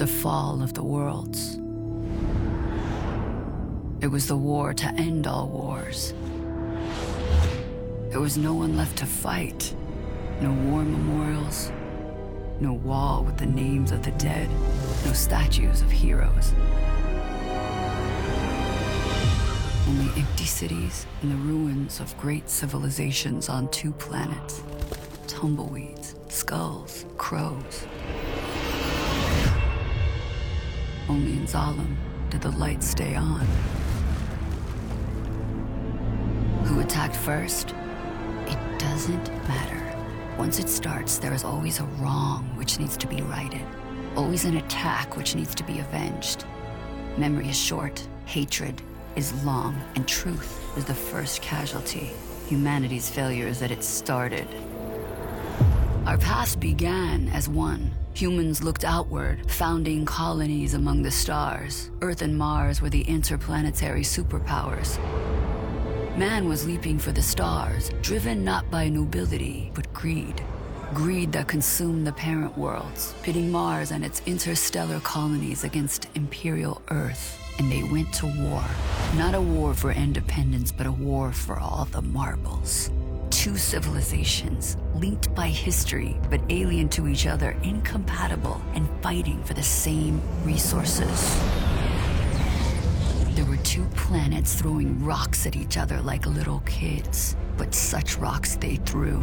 the fall of the worlds. It was the war to end all wars. There was no one left to fight. No war memorials, no wall with the names of the dead, no statues of heroes. Only empty cities and the ruins of great civilizations on 2 planets. Tumbleweeds, skulls, crows. Only in Zalem did the lights stay on. Who attacked first? It doesn't matter. Once it starts, there is always a wrong which needs to be righted. Always an attack which needs to be avenged. Memory is short, hatred is long, and truth is the first casualty. Humanity's failure is that it started. Our past began as one. Humans looked outward, founding colonies among the stars. Earth and Mars were the interplanetary superpowers. Man was leaping for the stars, driven not by nobility, but greed. Greed that consumed the parent worlds, pitting Mars and its interstellar colonies against Imperial Earth. And they went to war. Not a war for independence, but a war for all the marbles. 2 civilizations, linked by history, but alien to each other, incompatible, and fighting for the same resources. There were 2 planets throwing rocks at each other like little kids, but such rocks they threw.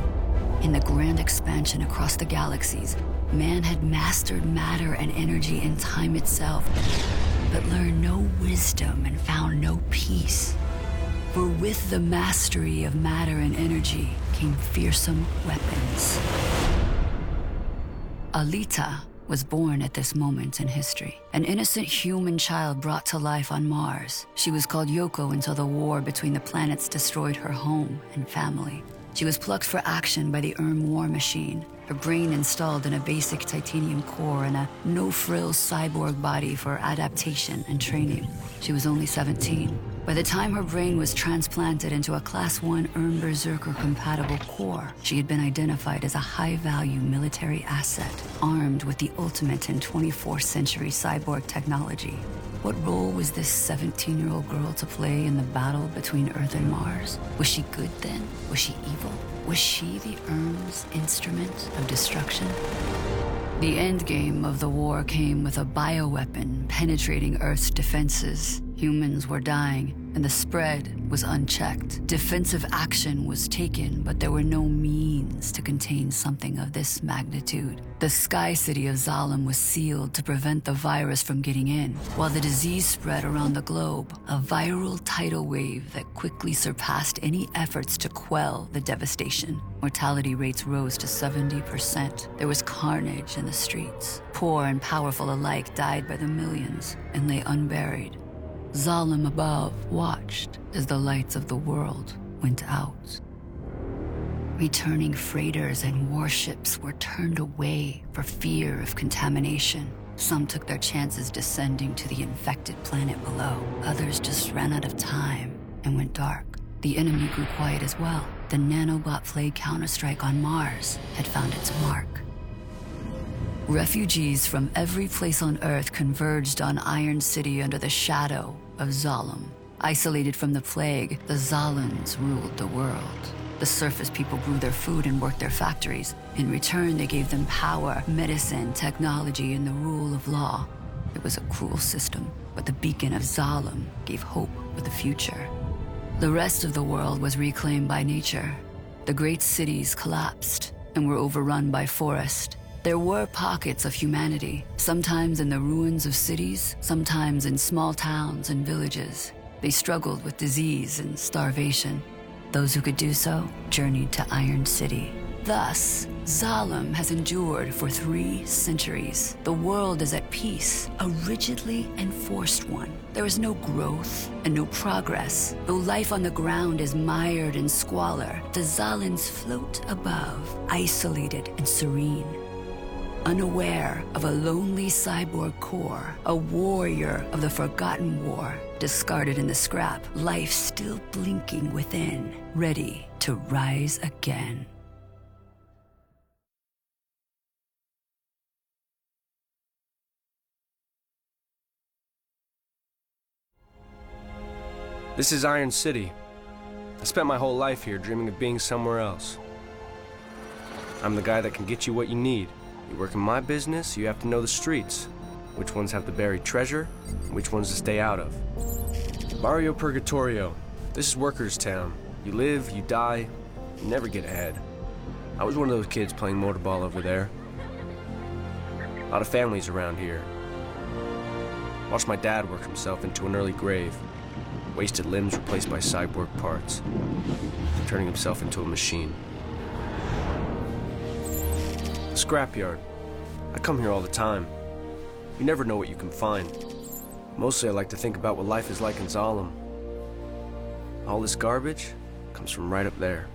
In the grand expansion across the galaxies, man had mastered matter and energy and time itself, but learned no wisdom and found no peace. For with the mastery of matter and energy came fearsome weapons. Alita was born at this moment in history. An innocent human child brought to life on Mars. She was called Yoko until the war between the planets destroyed her home and family. She was plucked for action by the war machine, her brain installed in a basic titanium core and a no-frills cyborg body for adaptation and training. She was only 17. By the time her brain was transplanted into a Class 1 Berserker-compatible core, she had been identified as a high-value military asset, armed with the ultimate in 24th century cyborg technology. What role was this 17-year-old girl to play in the battle between Earth and Mars? Was she good then? Was she evil? Was she the Erm's instrument of destruction? The endgame of the war came with a bioweapon penetrating Earth's defenses. Humans were dying, and the spread was unchecked. Defensive action was taken, but there were no means to contain something of this magnitude. The sky city of Zalem was sealed to prevent the virus from getting in, while the disease spread around the globe, a viral tidal wave that quickly surpassed any efforts to quell the devastation. Mortality rates rose to 70%. There was carnage in the streets. Poor and powerful alike died by the millions and lay unburied. Zalem above watched as the lights of the world went out. Returning freighters and warships were turned away for fear of contamination. Some took their chances descending to the infected planet below. Others just ran out of time and went dark. The enemy grew quiet as well. The nanobot plague counterstrike on Mars had found its mark. Refugees from every place on Earth converged on Iron City under the shadow of Zalem. Isolated from the plague, the Zalans ruled the world. The surface people grew their food and worked their factories. In return, they gave them power, medicine, technology, and the rule of law. It was a cruel system, but the beacon of Zalem gave hope for the future. The rest of the world was reclaimed by nature. The great cities collapsed and were overrun by forest. There were pockets of humanity, sometimes in the ruins of cities, sometimes in small towns and villages. They struggled with disease and starvation. Those who could do so journeyed to Iron City. Thus, Zalem has endured for 3 centuries. The world is at peace, a rigidly enforced one. There is no growth and no progress. Though life on the ground is mired in squalor, the Zalans float above, isolated and serene. Unaware of a lonely cyborg core, a warrior of the forgotten war, discarded in the scrap, life still blinking within, ready to rise again. This is Iron City. I spent my whole life here dreaming of being somewhere else. I'm the guy that can get you what you need. You work in my business, you have to know the streets. Which ones have the buried treasure, and which ones to stay out of. Barrio Purgatorio. This is workers' town. You live, you die, you never get ahead. I was one of those kids playing motorball over there. A lot of families around here. Watched my dad work himself into an early grave. Wasted limbs replaced by cyborg parts. Turning himself into a machine. Scrapyard. I come here all the time. You never know what you can find. Mostly I like to think about what life is like in Zalem. All this garbage comes from right up there.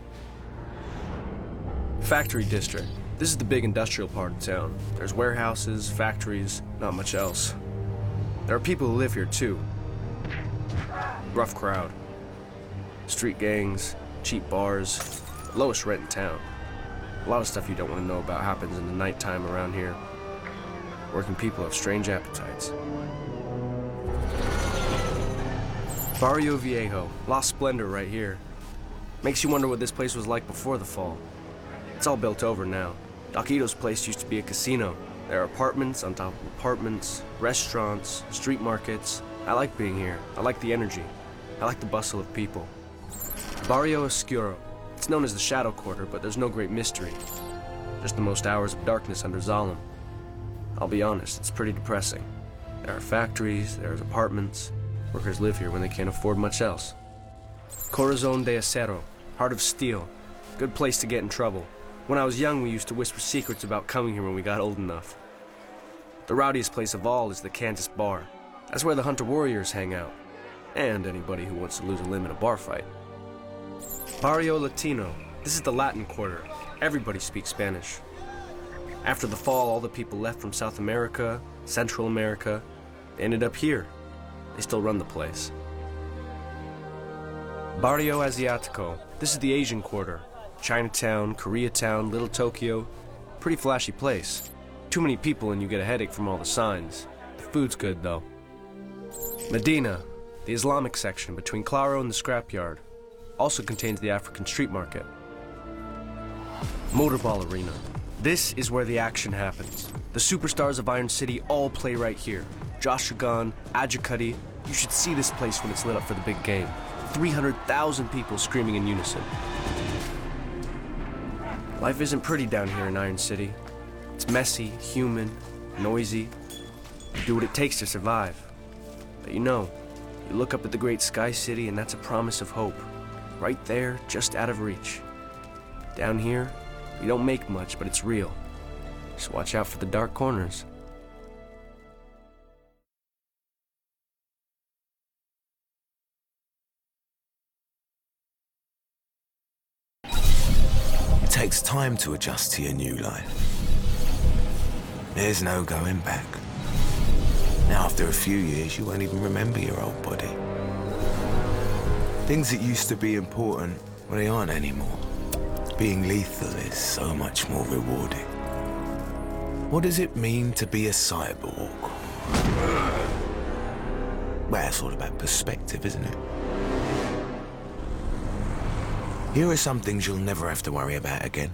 Factory district. This is the big industrial part of town. There's warehouses, factories, not much else. There are people who live here too. Rough crowd. Street gangs, cheap bars, lowest rent in town. A lot of stuff you don't want to know about happens in the nighttime around here. Working people have strange appetites. Barrio Viejo, La Splendor right here. Makes you wonder what this place was like before the fall. It's all built over now. Doquito's place used to be a casino. There are apartments on top of apartments, restaurants, street markets. I like being here. I like the energy. I like the bustle of people. Barrio Oscuro. It's known as the Shadow Quarter, but there's no great mystery. Just the most hours of darkness under Zalem. I'll be honest, it's pretty depressing. There are factories, there's apartments. Workers live here when they can't afford much else. Corazon de Acero, Heart of Steel. Good place to get in trouble. When I was young, we used to whisper secrets about coming here when we got old enough. The rowdiest place of all is the Kansas Bar. That's where the Hunter Warriors hang out. And anybody who wants to lose a limb in a bar fight. Barrio Latino. This is the Latin Quarter. Everybody speaks Spanish. After the fall, all the people left from South America, Central America, they ended up here. They still run the place. Barrio Asiatico. This is the Asian Quarter. Chinatown, Koreatown, Little Tokyo. Pretty flashy place. Too many people and you get a headache from all the signs. The food's good though. Medina. The Islamic section between Claro and the Scrapyard. Also contains the African street market. Motorball Arena. This is where the action happens. The superstars of Iron City all play right here. Josh Shagan, Adjicuddy. You should see this place when it's lit up for the big game. 300,000 people screaming in unison. Life isn't pretty down here in Iron City. It's messy, human, noisy. You do what it takes to survive. But you know, you look up at the great sky city and that's a promise of hope. Right there, just out of reach. Down here, we don't make much, but it's real. Just watch out for the dark corners. It takes time to adjust to your new life. There's no going back. Now, after a few years, you won't even remember your old body. Things that used to be important, well, they aren't anymore. Being lethal is so much more rewarding. What does it mean to be a cyborg? Well, it's all about perspective, isn't it? Here are some things you'll never have to worry about again.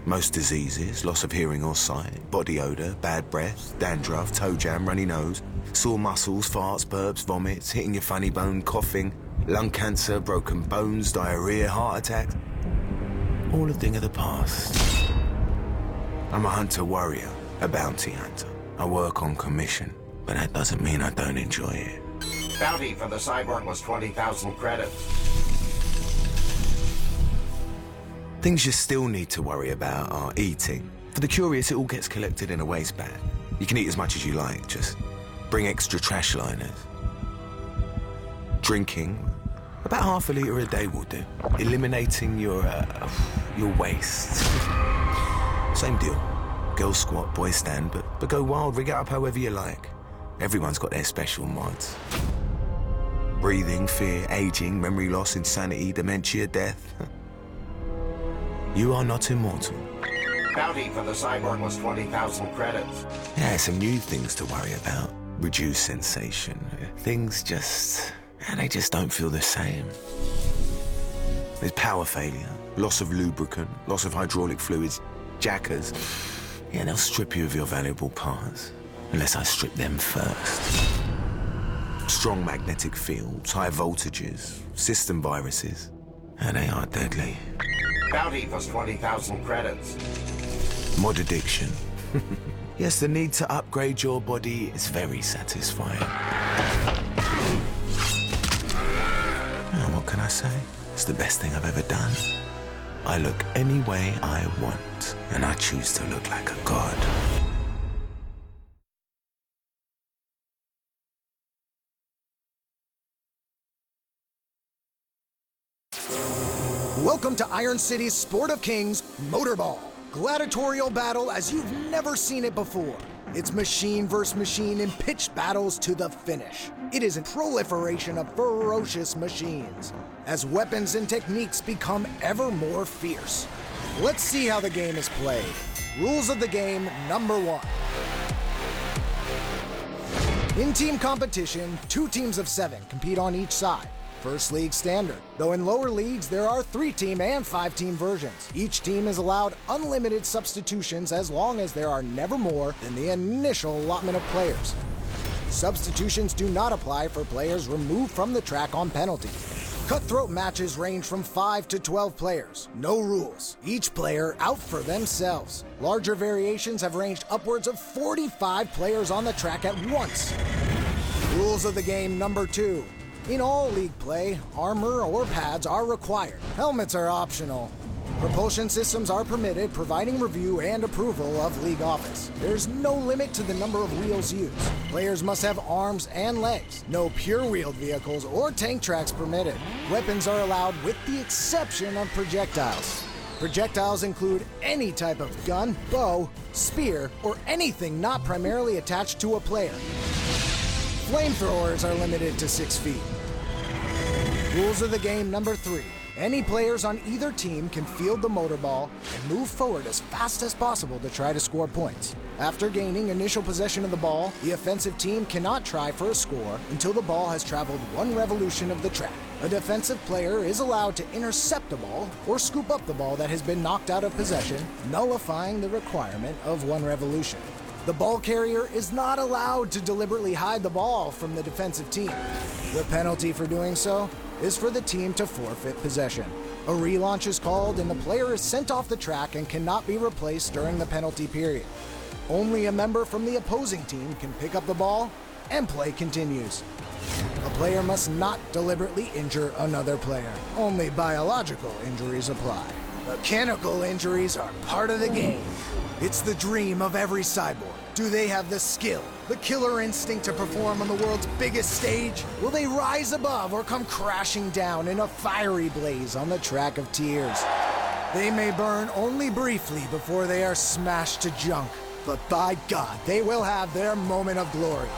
Most diseases, loss of hearing or sight, body odor, bad breath, dandruff, toe jam, runny nose, sore muscles, farts, burps, vomits, hitting your funny bone, coughing, lung cancer, broken bones, diarrhea, heart attacks. All a thing of the past. I'm a hunter-warrior, a bounty hunter. I work on commission, but that doesn't mean I don't enjoy it. Bounty for the Cyborg was 20,000 credits. Things you still need to worry about are eating. For the curious, it all gets collected in a waste bag. You can eat as much as you like, just bring extra trash liners. Drinking, about half a litre a day will do. Eliminating your waste. Same deal. Girls squat, boys stand, but go wild, rig it up however you like. Everyone's got their special mods. Breathing, fear, aging, memory loss, insanity, dementia, death. You are not immortal. Bounty for the Cyborg was 20,000 credits. Yeah, some new things to worry about. Reduce sensation. Things just and they just don't feel the same. There's power failure, loss of lubricant, loss of hydraulic fluids, jackers. Yeah, they'll strip you of your valuable parts, unless I strip them first. Strong magnetic fields, high voltages, system viruses, and they are deadly. Bounty plus 20,000 credits. Mod addiction. Yes, the need to upgrade your body is very satisfying. What can I say? It's the best thing I've ever done. I look any way I want, and I choose to look like a god. Welcome to Iron City's Sport of Kings Motorball. Gladiatorial battle as you've never seen it before. It's machine versus machine in pitched battles to the finish. It is a proliferation of ferocious machines as weapons and techniques become ever more fierce. Let's see how the game is played. Rules of the game number 1. In team competition, 2 teams of 7 compete on each side. First league standard, though in lower leagues there are 3-team and 5-team versions. Each team is allowed unlimited substitutions as long as there are never more than the initial allotment of players. Substitutions do not apply for players removed from the track on penalty. Cutthroat matches range from 5 to 12 players. No rules. Each player out for themselves. Larger variations have ranged upwards of 45 players on the track at once. Rules of the game number 2. In all league play, armor or pads are required. Helmets are optional. Propulsion systems are permitted, providing review and approval of league office. There's no limit to the number of wheels used. Players must have arms and legs. No pure-wheeled vehicles or tank tracks permitted. Weapons are allowed with the exception of projectiles. Projectiles include any type of gun, bow, spear, or anything not primarily attached to a player. Flamethrowers are limited to 6 feet. Rules of the game number 3. Any players on either team can field the motorball and move forward as fast as possible to try to score points. After gaining initial possession of the ball, the offensive team cannot try for a score until the ball has traveled 1 revolution of the track. A defensive player is allowed to intercept the ball or scoop up the ball that has been knocked out of possession, nullifying the requirement of 1 revolution. The ball carrier is not allowed to deliberately hide the ball from the defensive team. The penalty for doing so is for the team to forfeit possession. A relaunch is called and the player is sent off the track and cannot be replaced during the penalty period. Only a member from the opposing team can pick up the ball and play continues. A player must not deliberately injure another player. Only biological injuries apply. Mechanical injuries are part of the game. It's the dream of every cyborg. Do they have the skill, the killer instinct to perform on the world's biggest stage? Will they rise above or come crashing down in a fiery blaze on the track of tears? They may burn only briefly before they are smashed to junk, but by God, they will have their moment of glory.